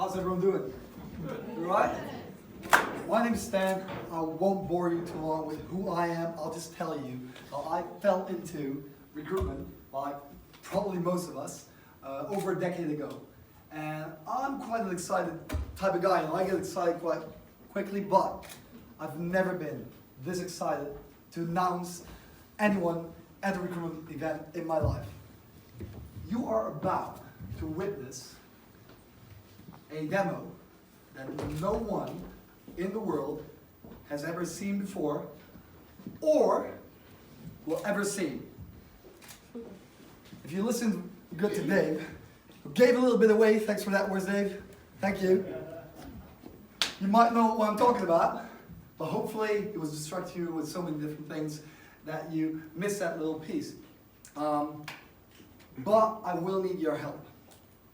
How's everyone doing? You alright? My name is Stan. I won't bore you too long with who I am. I'll just tell you how I fell into recruitment, like probably most of us, over a decade ago. And I'm quite an excited type of guy, and I get excited quite quickly, but I've never been this excited to announce anyone at a recruitment event in my life. You are about to witness a demo that no one in the world has ever seen before or will ever see. If you listen good to Dave, who gave a little bit away, thanks for that, where's Dave? Thank you. You might know what I'm talking about, but hopefully it was distract you with so many different things that you missed that little piece. But I will need your help,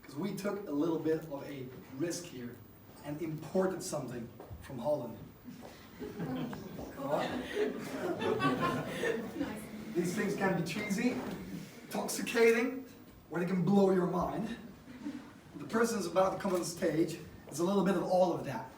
because we took a little bit of a risk here and imported something from Holland. These things can be cheesy, intoxicating, or they can blow your mind. The person who's about to come on stage is a little bit of all of that.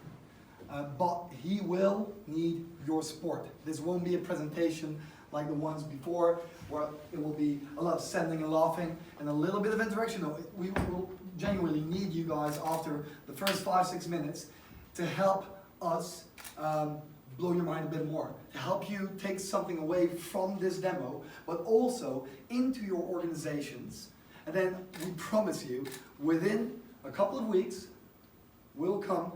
But he will need your support. This won't be a presentation like the ones before, where it will be a lot of sending and laughing and a little bit of interaction. No, we will genuinely need you guys after the first 5-6 minutes to help us blow your mind a bit more, to help you take something away from this demo, but also into your organizations. And then we promise you, within a couple of weeks, we'll come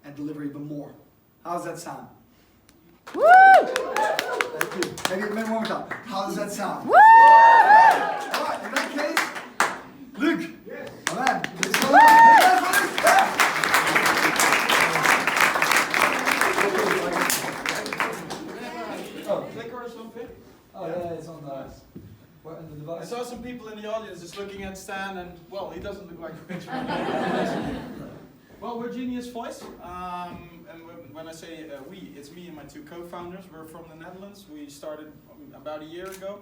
and deliver even more. How's that sound? Woo! Thank you. Maybe one more time. How does that sound? Woo! Alright, in that case, Luc. Yes. Alright, let's go. Clicker or something? Oh yeah, it's on the device. I saw some people in the audience just looking at Stan and, well, he doesn't look like a picture. Well, we're Genius Voice, and when I say we, it's me and my two co-founders. We're from the Netherlands. We started about a year ago.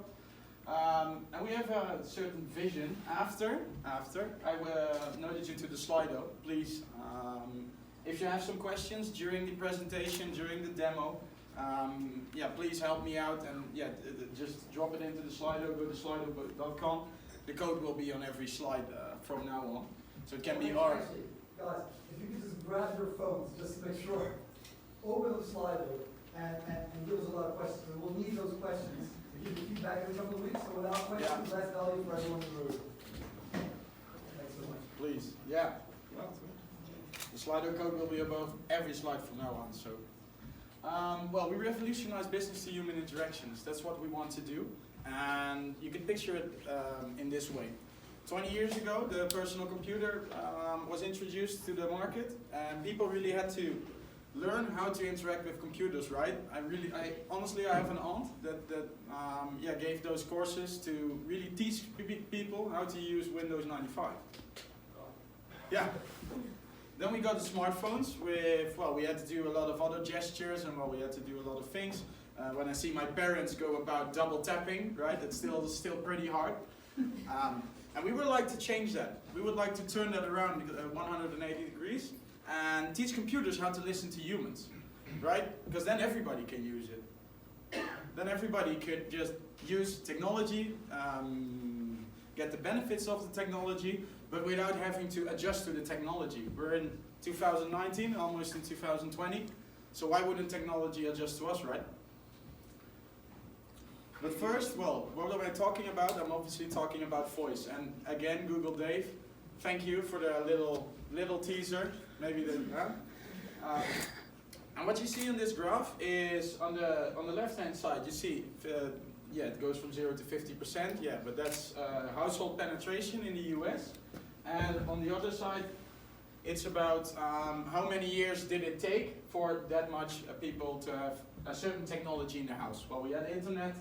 And we have a certain vision after. I noted you to the Slido. Please, if you have some questions during the presentation, during the demo, yeah, please help me out and yeah, just drop it into the Slido, go to slido.com. The code will be on every slide from now on. So it can be our... Guys, if you could just grab your phones just to make sure, open the Slido and give us a lot of questions. And we'll need those questions to give you feedback in a couple of weeks. So without questions, less value for everyone in the room. Thanks so much. Please, yeah. Well, the Slido code will be above every slide from now on. So, well, we revolutionize business-to-human interactions. That's what we want to do, and you can picture it in this way. 20 years ago, the personal computer was introduced to the market, and people really had to learn how to interact with computers, right? Honestly, I have an aunt that gave those courses to really teach people how to use Windows 95. Yeah. Then we got the smartphones with, well, we had to do a lot of other gestures, and well, we had to do a lot of things. When I see my parents go about double tapping, right, it's still pretty hard. And we would like to change that. We would like to turn that around 180 degrees and teach computers how to listen to humans, right? Because then everybody can use it. Then everybody could just use technology, get the benefits of the technology, but without having to adjust to the technology. We're in 2019, almost in 2020, so why wouldn't technology adjust to us, right? But first, well, what am I talking about? I'm obviously talking about voice. And again, Google Dave, thank you for the little teaser. Maybe the, and what you see on this graph is on the left-hand side. You see, yeah, it goes from 0 to 50%. Yeah, but that's household penetration in the US. And on the other side, it's about how many years did it take for that much people to have a certain technology in the house. Well, we had internet.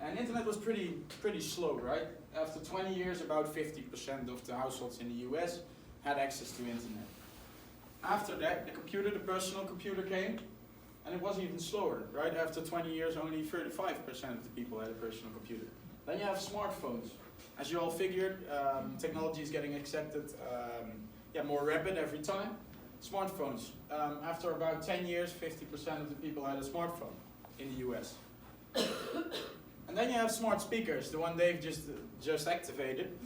And internet was pretty slow, right? After 20 years, about 50% of the households in the US had access to internet. After that, the personal computer came, and it was even slower, right? After 20 years, only 35% of the people had a personal computer. Then you have smartphones. As you all figured, technology is getting accepted more rapid every time. Smartphones. After about 10 years, 50% of the people had a smartphone in the US. And then you have smart speakers, the one they've just activated.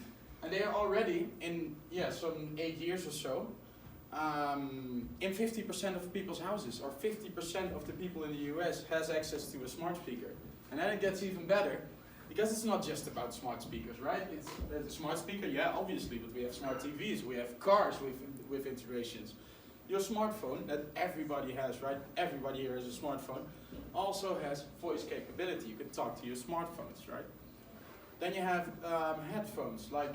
And they are already in some 8 years or so, in 50% of people's houses, or 50% of the people in the US has access to a smart speaker. And then it gets even better, because it's not just about smart speakers, right? It's a smart speaker, yeah, obviously, but we have smart TVs, we have cars with integrations. Your smartphone that everybody has, right? Everybody here has a smartphone, also has voice capability. You can talk to your smartphones, right? Then you have headphones, like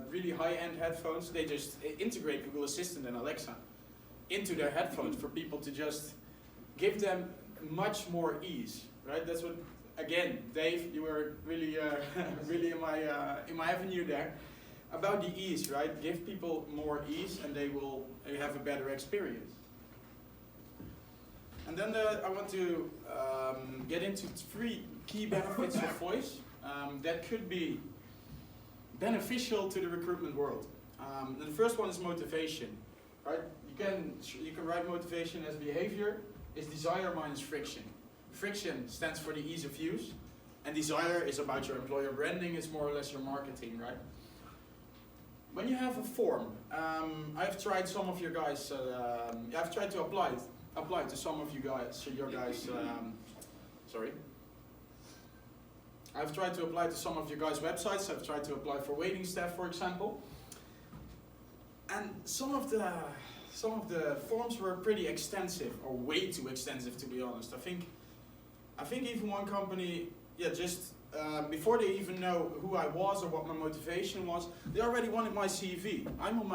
really high-end headphones. They just integrate Google Assistant and Alexa into their headphones for people to just give them much more ease, right? That's what, again, Dave, you were really, really in my avenue there. About the ease, right? Give people more ease and they will have a better experience. And then I want to get into 3 key benefits of voice that could be beneficial to the recruitment world. The first one is motivation, right? You can write motivation as behavior is desire minus friction. Friction stands for the ease of use, and desire is about your employer branding. It's more or less your marketing, right? When you have a form, I've tried some of your guys. I've tried to apply to some of you guys. Sorry. I've tried to apply to some of your guys' websites. I've tried to apply for waiting staff, for example. And some of the forms were pretty extensive, or way too extensive, to be honest. I think even one company, before they even know who I was or what my motivation was, they already wanted my CV. I'm on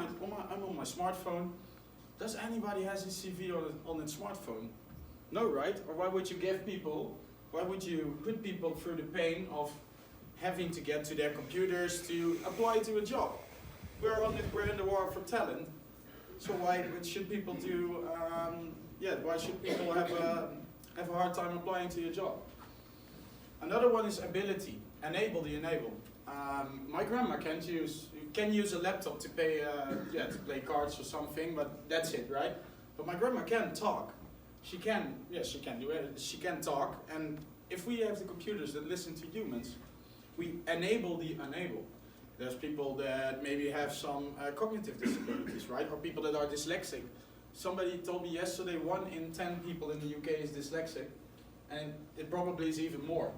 my smartphone. Does anybody has a CV on its smartphone? No, right? Or why would you put people through the pain of having to get to their computers to apply to a job? We're in the war for talent. So why should people why should people have a hard time applying to your job? Another one is ability. Enable the enable. My grandma can use a laptop to play cards or something, but that's it, right? But my grandma can talk. She can do it. She can talk, and if we have the computers that listen to humans, we enable the unable. There's people that maybe have some cognitive disabilities, right? Or people that are dyslexic. Somebody told me yesterday 1 in 10 people in the UK is dyslexic, and it probably is even more.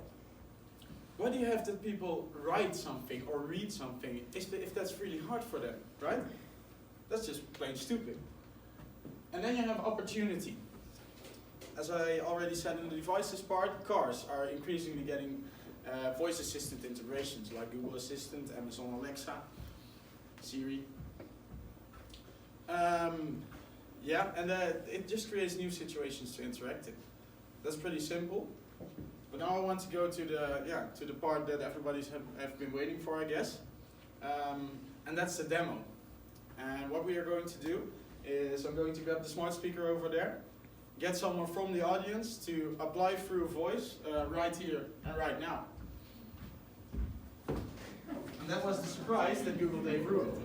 Why do you have that people write something or read something if that's really hard for them, right? That's just plain stupid. And then you have opportunity. As I already said in the devices part, cars are increasingly getting voice assistant integrations like Google Assistant, Amazon Alexa, Siri. It just creates new situations to interact in. That's pretty simple. But now I want to go to the part that everybody's have been waiting for, I guess. And that's the demo. And what we are going to do is I'm going to grab the smart speaker over there, get someone from the audience to apply through voice right here and right now. And that was the surprise that Google Dave ruined.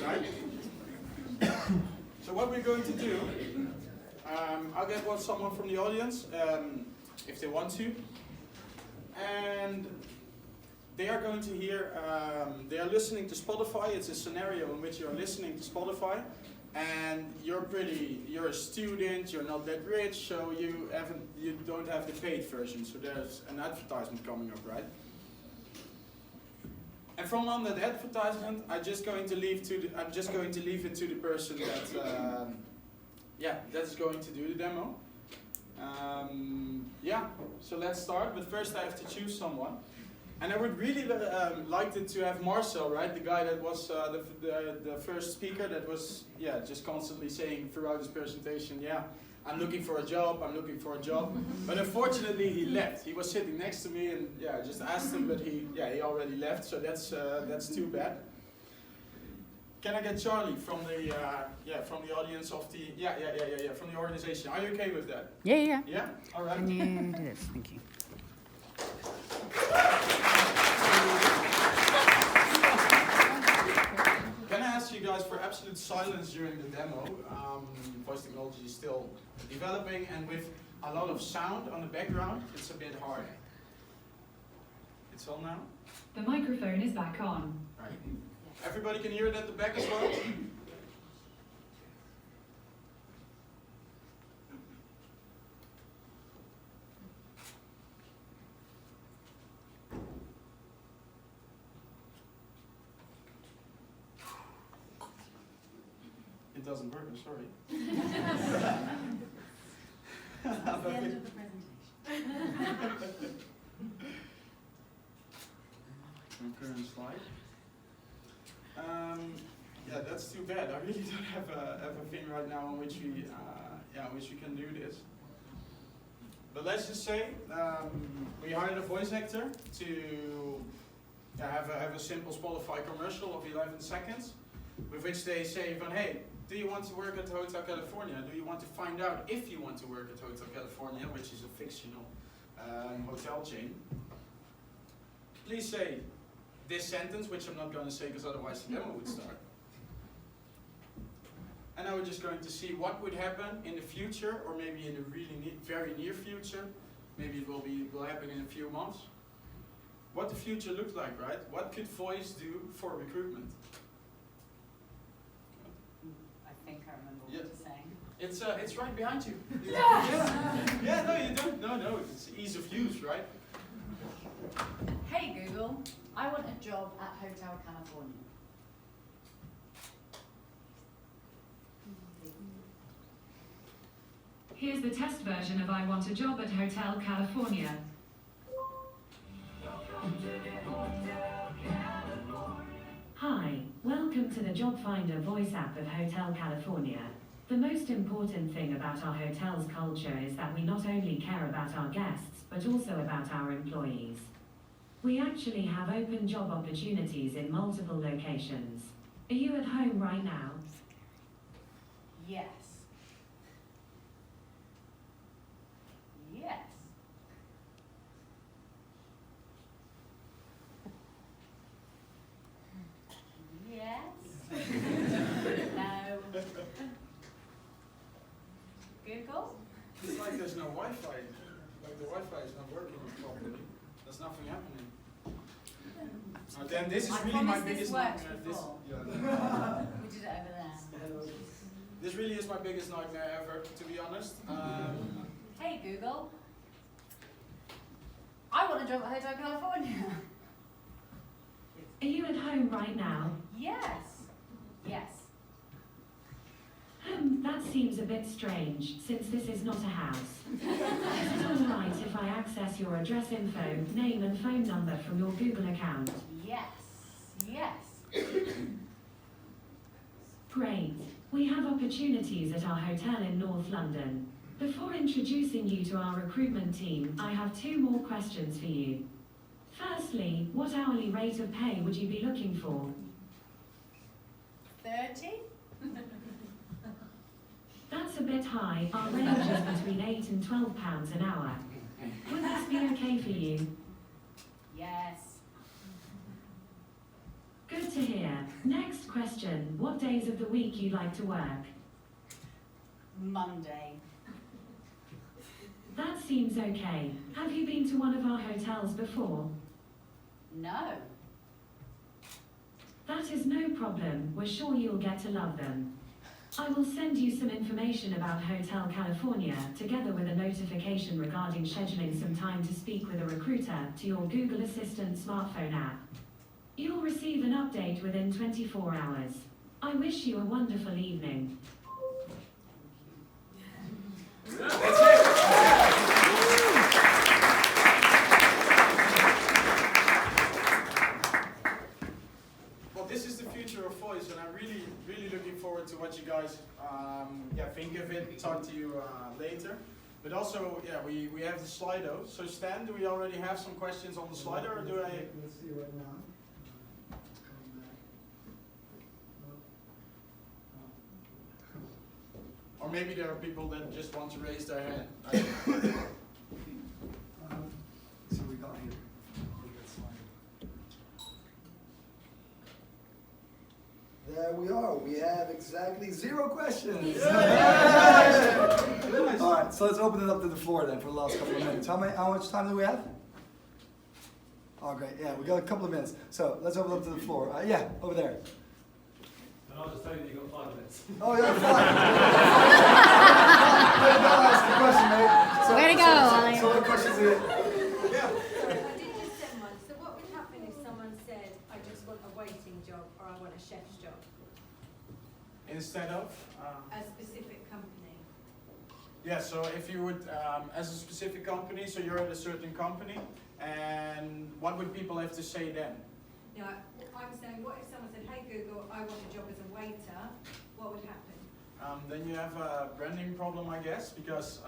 Right? So what we're going to do, I'll get someone from the audience, if they want to, and they are going to hear, they are listening to Spotify. It's a scenario in which you're listening to Spotify, and you're a student, you're not that rich, so you don't have the paid version, so there's an advertisement coming up, right? And from on that advertisement, I'm just going to leave it to the person that's going to do the demo. So let's start, but first I have to choose someone. And I would really like it to have Marcel, right? The guy that was the first speaker that was just constantly saying throughout his presentation, I'm looking for a job, I'm looking for a job. But unfortunately he left. He was sitting next to me and I just asked him, but he already left, so that's too bad. Can I get Charlie from the audience of the from the organization? Are you okay with that? Yeah. Yeah? All right. Can you do this? Thank you. silence during the demo. Voice technology is still developing, and with a lot of sound on the background, it's a bit hard. It's on now? The microphone is back on. Right. Everybody can hear it at the back as well? It doesn't work, I'm sorry. That's the end of the presentation. Current slide. Yeah, that's too bad. I really don't have a thing right now on which we can do this. But let's just say we hired a voice actor to have a simple Spotify commercial of 11 seconds, with which they say, hey, do you want to work at Hotel California? Do you want to find out if you want to work at Hotel California, which is a fictional hotel chain? Please say this sentence, which I'm not going to say because otherwise the demo would start. And now we're just going to see what would happen in the future, or maybe in the really very near future. Maybe it will happen in a few months. What the future looks like, right? What could voice do for recruitment? I think I remember what Yeah. you're saying. It's right behind you. Yes! Yeah, no, you don't. No, it's ease of use, right? Hey Google, I want a job at Hotel California. Here's the test version of I Want a Job at Hotel California. Hi, welcome to the Job Finder voice app of Hotel California. The most important thing about our hotel's culture is that we not only care about our guests, but also about our employees. We actually have open job opportunities in multiple locations. Are you at home right now? Yes. Yes. Yes. No. Google? It's like there's no Wi-Fi. Like the Wi-Fi is not working properly. There's nothing happening. Then this is I really my promise this biggest works nightmare. before. Yeah. We did it over there. This really is my biggest nightmare ever, to be honest. Hey Google, I want a job at Hotel California. Are you at home right now? Yes. Yes. That seems a bit strange, since this is not a house. Is it alright if I access your address info, name and phone number from your Google account? Yes. Yes. Great. We have opportunities at our hotel in North London. Before introducing you to our recruitment team, I have 2 more questions for you. Firstly, what hourly rate of pay would you be looking for? 30? That's a bit high. Our range is between £8 and £12 an hour. Would this be okay for you? Yes. Good to hear. Next question. What days of the week you like to work? Monday. That seems okay. Have you been to one of our hotels before? No. That is no problem. We're sure you'll get to love them. I will send you some information about Hotel California, together with a notification regarding scheduling some time to speak with a recruiter to your Google Assistant smartphone app. You'll receive an update within 24 hours. I wish you a wonderful evening. That's it. Well, this is the future of voice, and I'm really, really looking forward to what you guys think of it, talk to you later. But also, we have the Slido. So Stan, do we already have some questions on the Slido, or do I? Let's see right now. It's coming back. Or maybe there are people that just want to raise their hand. So we got here. Look at slide. There we are. We have exactly 0 questions. Nice. All right, so let's open it up to the floor then for the last couple of minutes. How much time do we have? Oh, great. Yeah, we got a couple of minutes. So let's open it up to the floor. Yeah, over there. And I'll just tell you that you've got 5 minutes. Oh, yeah, fine. Ask the question, mate. So, Way to go, Ollie. So what questions are you? Yeah. Sorry, I did just send one. So what would happen if someone said, I just want a waiting job or I want a chef's job? Instead of? A specific company. Yeah, so if you would, as a specific company, so you're at a certain company, and what would people have to say then? Now, I'm saying, what if someone said, hey Google, I want a job as a waiter, what would happen? Then you have a branding problem, I guess, because,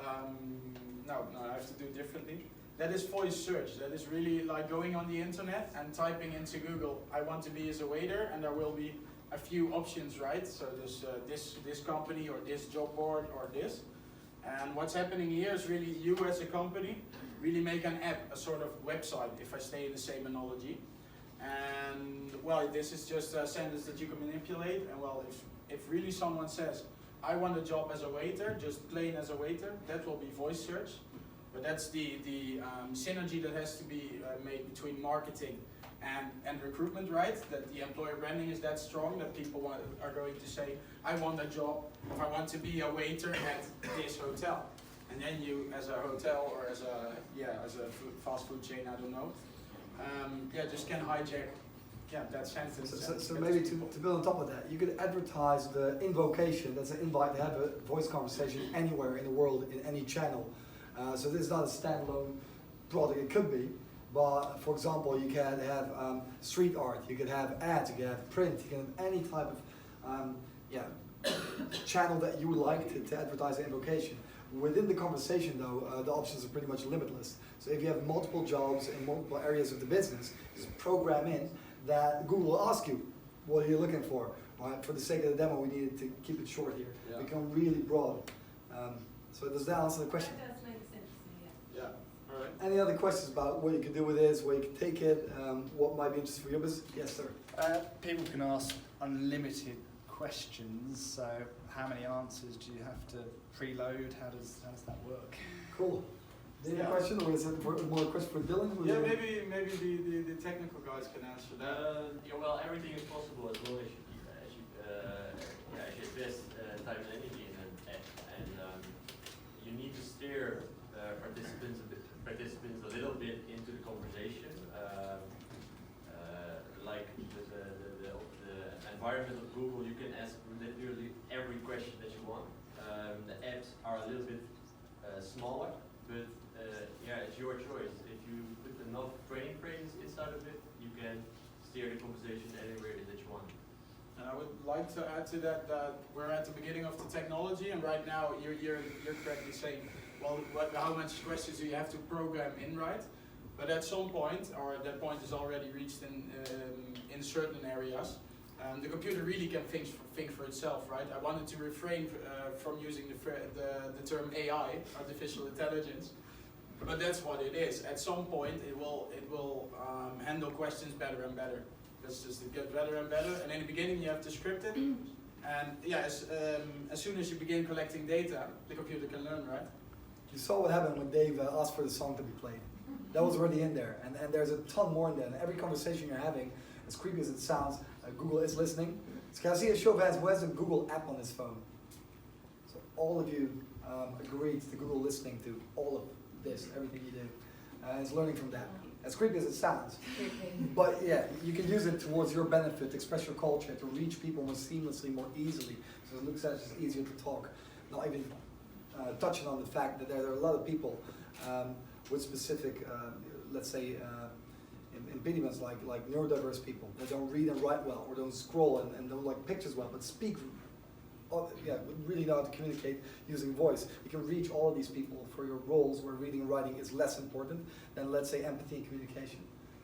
no, I have to do it differently. That is voice search. That is really like going on the internet and typing into Google, I want to be as a waiter, and there will be a few options, right? So there's this company or this job board or this. And what's happening here is really you as a company really make an app, a sort of website, if I stay in the same analogy. And well, this is just a sentence that you can manipulate. And well, if really someone says, I want a job as a waiter, just plain as a waiter, that will be voice search. But that's the synergy that has to be made between marketing and recruitment, right? That the employer branding is that strong that people are going to say, I want a job, if I want to be a waiter at this hotel. And then you, as a hotel or as a fast food chain, I don't know, just can hijack that sentence. So maybe to build on top of that, you could advertise the invocation, that's an invite to have a voice conversation anywhere in the world, in any channel. So this is not a standalone product, it could be, but for example, you can have street art, you could have ads, you can have print, you can have any type of channel that you would like to advertise the invocation. Within the conversation though, the options are pretty much limitless. So if you have multiple jobs in multiple areas of the business, just program in that Google will ask you, what are you looking for? Right? For the sake of the demo, we needed to keep it short here. Yeah. Become really broad. So does that answer the question? That does make sense to me, yeah. Yeah, all right. Any other questions about what you can do with this, where you can take it, what might be interesting for your business? Yes, sir. People can ask unlimited questions, so how many answers do you have to preload? How does that work? Cool. Any Yeah. question, or is it more a question for Dylan? Yeah, maybe the technical guys can answer that. Well, everything is possible as long as you invest time and energy in an app, and you need to steer participants a little bit into the conversation. Like the environment of Google, you can ask literally every question that you want. The apps are a little bit smaller, but it's your choice. If you put enough training phrases inside of it, you can steer the conversation anywhere that you want. And I would like to add to that we're at the beginning of the technology, and right now you're correctly saying, well, how much questions do you have to program in, right? But at some point, or that point is already reached in certain areas, the computer really can think for itself, right? I wanted to refrain from using the term AI, artificial intelligence, but that's what it is. At some point, it will handle questions better and better. That's just, it gets better and better. And in the beginning, you have to script it, and as soon as you begin collecting data, the computer can learn, right? You saw what happened when Dave asked for the song to be played. That was already in there, and there's a ton more in there. And every conversation you're having, as creepy as it sounds, Google is listening. So can I see a show of hands who has a Google app on his phone? So all of you agreed to Google listening to all of this, everything you do. It's learning from that. As creepy as it sounds. But yeah, you can use it towards your benefit, to express your culture, to reach people more seamlessly, more easily. So it looks like it's easier to talk. Not even touching on the fact that there are a lot of people with specific, let's say, impediments like neurodiverse people that don't read and write well, or don't scroll and don't like pictures well, but speak, really know how to communicate using voice. You can reach all of these people for your roles where reading and writing is less important than, let's say, empathy and communication.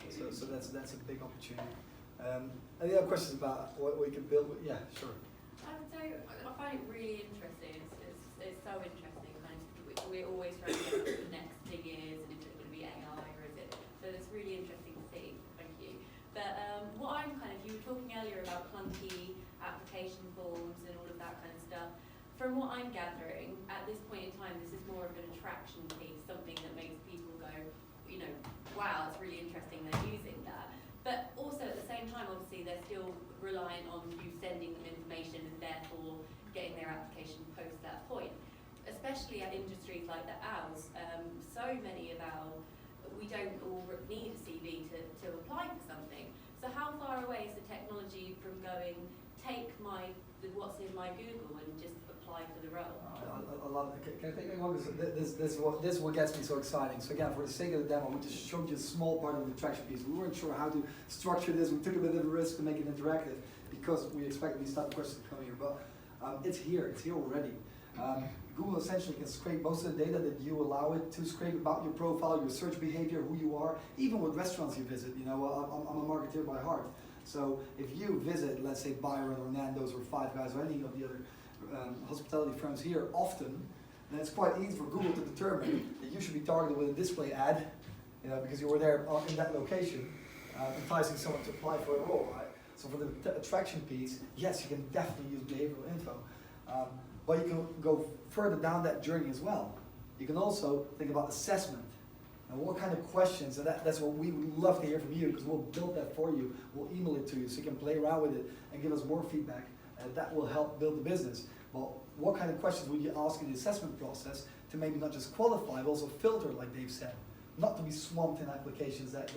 So that's a big opportunity. Any other questions about what we can build with? Yeah, sure. So I find it really interesting. It's so interesting. We're always trying to get what the next thing is, and if it's going to be AI or is it. So it's really interesting to see. Thank you. But what I'm you were talking earlier about clunky apps application forms and all of that kind of stuff. From what I'm gathering, at this point in time, this is more of an attraction piece, something that makes people go, you know, wow, it's really interesting they're using that. But also at the same time, obviously, they're still reliant on you sending them information and therefore getting their application post that point. Especially at industries like the ours, so many of our, we don't all need a CV to apply for something. So how far away is the technology from going, take what's in my Google and just apply for the role? I love it. Can I take that one? Because this is what gets me so exciting. So again, for the sake of the demo, we just showed you a small part of the attraction piece. We weren't sure how to structure this. We took a bit of a risk to make it interactive because we expected these type of questions to come here. But it's here. It's here already. Google essentially can scrape most of the data that you allow it to scrape about your profile, your search behavior, who you are, even what restaurants you visit. You know, I'm a marketer by heart. So if you visit, let's say Byron or Nando's or Five Guys or any of the other hospitality firms here often, then it's quite easy for Google to determine that you should be targeted with a display ad, you know, because you were there in that location, enticing someone to apply for a role, right? So for the attraction piece, yes, you can definitely use behavioral info. But you can go further down that journey as well. You can also think about assessment. And what kind of questions, and that's what we would love to hear from you, because we'll build that for you. We'll email it to you so you can play around with it and give us more feedback. That will help build the business. Well, what kind of questions would you ask in the assessment process to maybe not just qualify, but also filter, like Dave said, not to be swamped in applications that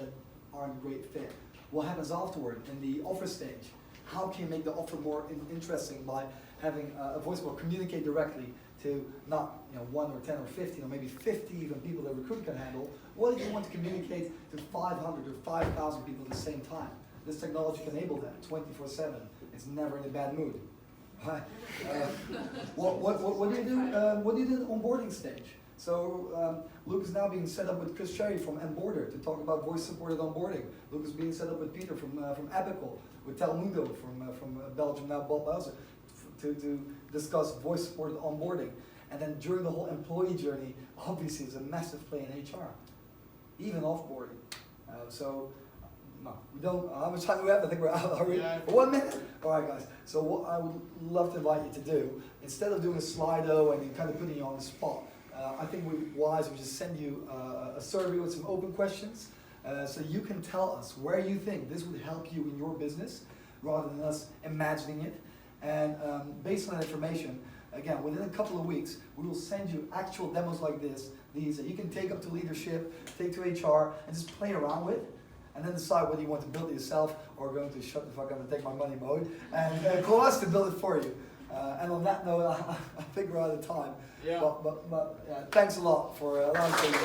aren't a great fit. What happens afterward in the offer stage? How can you make the offer more interesting by having a voicemail communicate directly to not 1 or 10 or 15 or maybe 50 even people that a recruiter can handle? What if you want to communicate to 500 or 5,000 people at the same time? This technology can enable that 24/7. It's never in a bad mood. Right? What do you do? What do you do in the onboarding stage? So Luke is now being set up with Chris Cherry from Onboarder to talk about voice-supported onboarding. Luke is being set up with Peter from Apical, with Telmundo from Belgium, now Bob Bowser, to discuss voice-supported onboarding. And then during the whole employee journey, obviously there's a massive play in HR, even offboarding. No, we don't. How much time do we have? I think we're out already. Yeah. 1 minute? All right, guys. So what I would love to invite you to do, instead of doing a Slido and kind of putting you on the spot, I think we'd be wise to just send you a survey with some open questions, so you can tell us where you think this would help you in your business, rather than us imagining it. And based on that information, again, within a couple of weeks, we will send you actual demos like these that you can take up to leadership, take to HR, and just play around with. And then decide whether you want to build it yourself or going to shut the fuck up and take my money mode and call us to build it for you. And on that note, I think we're out of time. Yeah. But thanks a lot for allowing me to